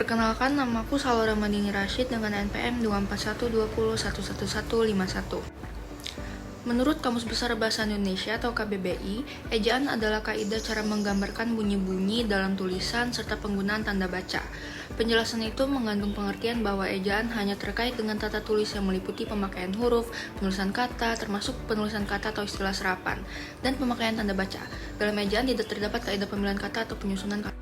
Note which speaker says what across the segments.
Speaker 1: Perkenalkan, namaku Salora Madini Rashid dengan NPM 24120111151. Menurut Kamus Besar Bahasa Indonesia atau KBBI, ejaan adalah kaidah cara menggambarkan bunyi-bunyi dalam tulisan serta penggunaan tanda baca. Penjelasan itu mengandung pengertian bahwa ejaan hanya terkait dengan tata tulis yang meliputi pemakaian huruf, penulisan kata, termasuk penulisan kata atau istilah serapan, dan pemakaian tanda baca. Dalam ejaan tidak terdapat kaidah pemilihan kata atau penyusunan kata.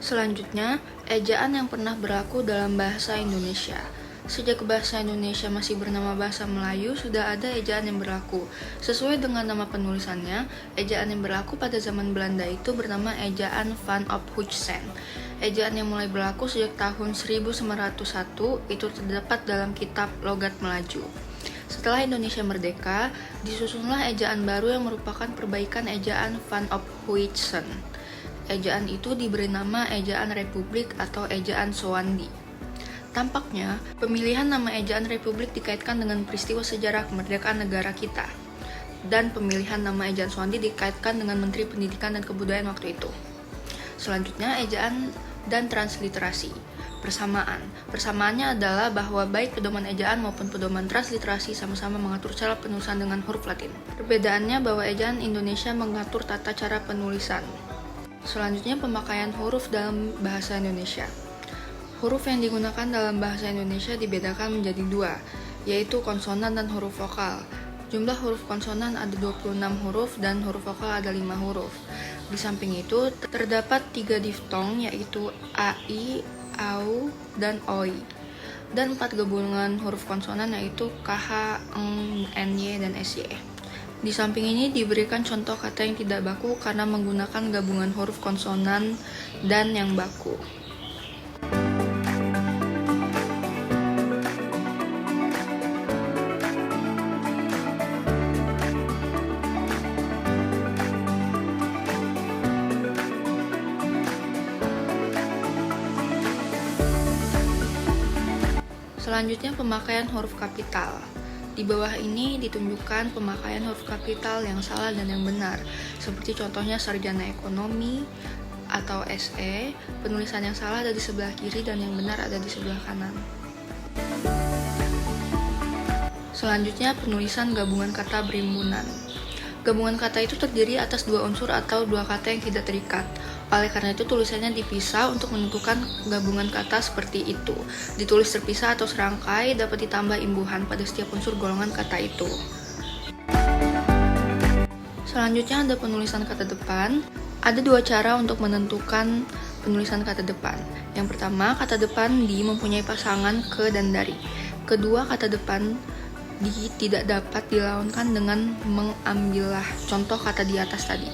Speaker 1: Selanjutnya, ejaan yang pernah berlaku dalam bahasa Indonesia. Sejak bahasa Indonesia masih bernama bahasa Melayu, sudah ada ejaan yang berlaku. Sesuai dengan nama penulisannya, ejaan yang berlaku pada zaman Belanda itu bernama ejaan Van op Huijsen. Ejaan yang mulai berlaku sejak tahun 1901 itu terdapat dalam kitab Logat Melaju. Setelah Indonesia merdeka, disusunlah ejaan baru yang merupakan perbaikan ejaan Van op Huijsen. Ejaan itu diberi nama ejaan Republik atau ejaan Soandi. Tampaknya, pemilihan nama ejaan Republik dikaitkan dengan peristiwa sejarah kemerdekaan negara kita. Dan pemilihan nama ejaan Soandi dikaitkan dengan Menteri Pendidikan dan Kebudayaan waktu itu. Selanjutnya, ejaan dan transliterasi. Persamaannya adalah bahwa baik pedoman ejaan maupun pedoman transliterasi sama-sama mengatur cara penulisan dengan huruf Latin. Perbedaannya bahwa ejaan Indonesia mengatur tata cara penulisan. Selanjutnya, pemakaian huruf dalam bahasa Indonesia. Huruf yang digunakan dalam bahasa Indonesia dibedakan menjadi dua, yaitu konsonan dan huruf vokal. Jumlah huruf konsonan ada 26 huruf dan huruf vokal ada 5 huruf. Di samping itu, terdapat 3 diftong, yaitu AI, AU, dan OI. Dan 4 gabungan huruf konsonan, yaitu KH, ENG, NY, dan SY. Di samping ini diberikan contoh kata yang tidak baku karena menggunakan gabungan huruf konsonan dan yang baku. Selanjutnya, pemakaian huruf kapital. Di bawah ini ditunjukkan pemakaian huruf kapital yang salah dan yang benar, seperti contohnya sarjana ekonomi atau SE. Penulisan yang salah ada di sebelah kiri dan yang benar ada di sebelah kanan. Selanjutnya, penulisan gabungan kata berimbunan. Gabungan kata itu terdiri atas dua unsur atau dua kata yang tidak terikat. Oleh karena itu, tulisannya dipisah untuk menentukan gabungan kata seperti itu. Ditulis terpisah atau serangkai, dapat ditambah imbuhan pada setiap unsur golongan kata itu. Selanjutnya ada penulisan kata depan. Ada dua cara untuk menentukan penulisan kata depan. Yang pertama, kata depan di mempunyai pasangan ke dan dari. Kedua, kata depan di tidak dapat dilawankan dengan mengambillah contoh kata di atas tadi.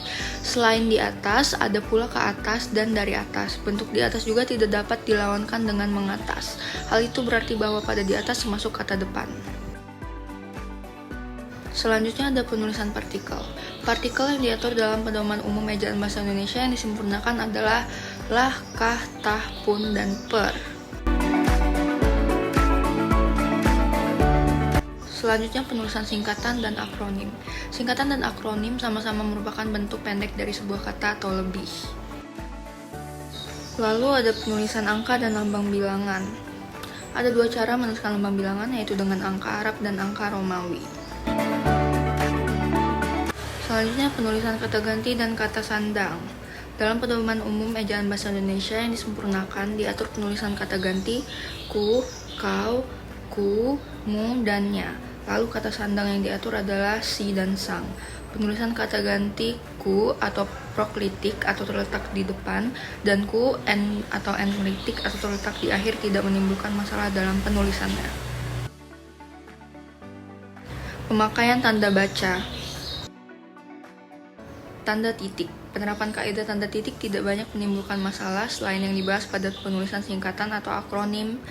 Speaker 1: Selain di atas, ada pula ke atas dan dari atas. Bentuk di atas juga tidak dapat dilawankan dengan mengatas. Hal itu berarti bahwa pada di atas termasuk kata depan. Selanjutnya ada penulisan partikel. Partikel yang diatur dalam pedoman umum ejaan bahasa Indonesia yang disempurnakan adalah lah, kah, tah, pun, dan per. Selanjutnya, penulisan singkatan dan akronim. Singkatan dan akronim sama-sama merupakan bentuk pendek dari sebuah kata atau lebih. Lalu ada penulisan angka dan lambang bilangan. Ada dua cara menuliskan lambang bilangan, yaitu dengan angka Arab dan angka Romawi. Selanjutnya, penulisan kata ganti dan kata sandang. Dalam pedoman umum ejaan bahasa Indonesia yang disempurnakan, diatur penulisan kata ganti ku, kau, ku, mu, dan nya. Lalu kata sandang yang diatur adalah si dan sang. Penulisan kata ganti ku atau proklitik atau terletak di depan dan ku n atau enlitik atau terletak di akhir tidak menimbulkan masalah dalam penulisannya. Pemakaian tanda baca. Tanda titik. Penerapan kaidah tanda titik tidak banyak menimbulkan masalah selain yang dibahas pada penulisan singkatan atau akronim.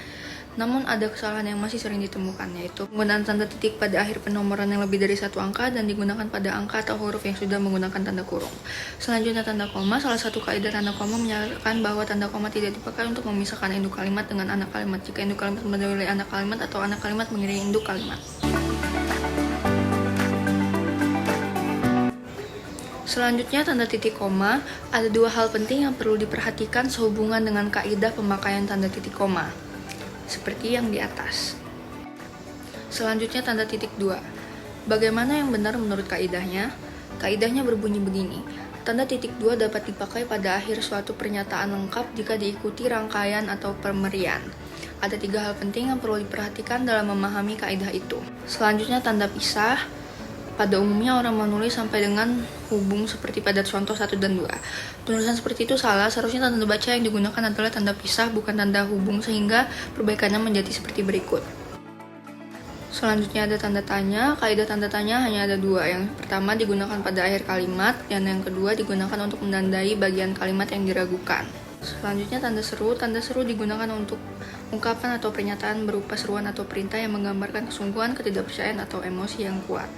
Speaker 1: Namun ada kesalahan yang masih sering ditemukan, yaitu penggunaan tanda titik pada akhir penomoran yang lebih dari satu angka dan digunakan pada angka atau huruf yang sudah menggunakan tanda kurung. Selanjutnya, tanda koma. Salah satu kaidah tanda koma menyatakan bahwa tanda koma tidak dipakai untuk memisahkan induk kalimat dengan anak kalimat jika induk kalimat mendahului anak kalimat atau anak kalimat mengiringi induk kalimat. Selanjutnya, tanda titik koma. Ada dua hal penting yang perlu diperhatikan sehubungan dengan kaidah pemakaian tanda titik koma, seperti yang di atas. Selanjutnya, tanda titik 2. Bagaimana yang benar menurut kaidahnya? Kaidahnya berbunyi begini. Tanda titik 2 dapat dipakai pada akhir suatu pernyataan lengkap jika diikuti rangkaian atau pemerian. Ada 3 hal penting yang perlu diperhatikan dalam memahami kaidah itu. Selanjutnya, tanda pisah. Pada umumnya orang menulis sampai dengan hubung seperti pada contoh 1 dan 2. Penulisan seperti itu salah, seharusnya tanda baca yang digunakan adalah tanda pisah bukan tanda hubung, sehingga perbaikannya menjadi seperti berikut. Selanjutnya ada tanda tanya. Kaidah tanda tanya hanya ada 2. Yang pertama digunakan pada akhir kalimat, dan yang kedua digunakan untuk menandai bagian kalimat yang diragukan. Selanjutnya tanda seru. Tanda seru digunakan untuk ungkapan atau pernyataan berupa seruan atau perintah yang menggambarkan kesungguhan, ketidakpercayaan, atau emosi yang kuat.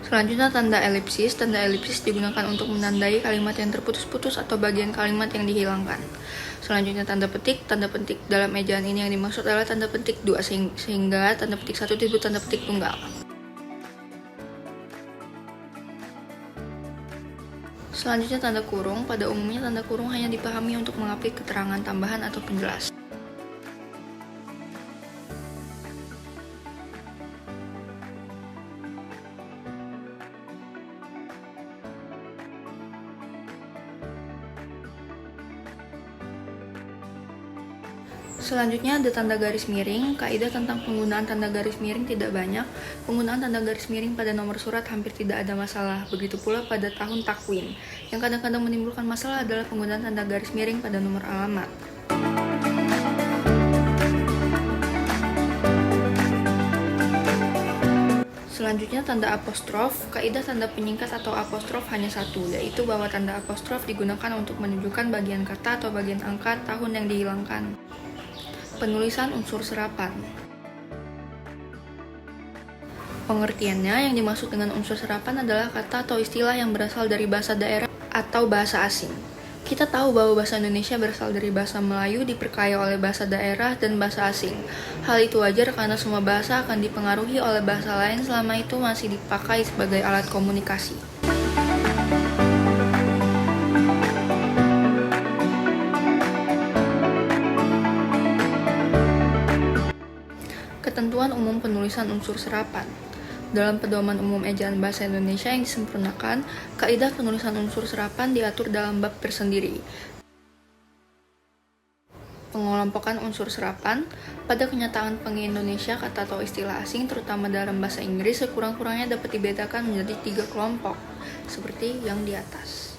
Speaker 1: Selanjutnya tanda elipsis. Tanda elipsis digunakan untuk menandai kalimat yang terputus-putus atau bagian kalimat yang dihilangkan. Selanjutnya tanda petik. Tanda petik dalam ejaan ini yang dimaksud adalah tanda petik 2 sehingga tanda petik 1 disebut tanda petik tunggal. Selanjutnya tanda kurung. Pada umumnya tanda kurung hanya dipahami untuk mengaplik keterangan tambahan atau penjelas. Selanjutnya ada tanda garis miring. Kaidah tentang penggunaan tanda garis miring tidak banyak. Penggunaan tanda garis miring pada nomor surat hampir tidak ada masalah. Begitu pula pada tahun takwin. Yang kadang-kadang menimbulkan masalah adalah penggunaan tanda garis miring pada nomor alamat. Selanjutnya tanda apostrof. Kaidah tanda penyingkat atau apostrof hanya satu, yaitu bahwa tanda apostrof digunakan untuk menunjukkan bagian kata atau bagian angka tahun yang dihilangkan. Penulisan unsur serapan. Pengertiannya, yang dimaksud dengan unsur serapan adalah kata atau istilah yang berasal dari bahasa daerah atau bahasa asing. Kita tahu bahwa bahasa Indonesia berasal dari bahasa Melayu, diperkaya oleh bahasa daerah dan bahasa asing. Hal itu wajar karena semua bahasa akan dipengaruhi oleh bahasa lain selama itu masih dipakai sebagai alat komunikasi. Ketentuan umum penulisan unsur serapan. Dalam Pedoman Umum Ejaan Bahasa Indonesia yang disempurnakan, kaidah penulisan unsur serapan diatur dalam bab tersendiri. Pengelompokan unsur serapan. Pada kenyataan peng-Indonesia, kata atau istilah asing, terutama dalam bahasa Inggris, sekurang-kurangnya dapat dibedakan menjadi 3 kelompok, seperti yang di atas.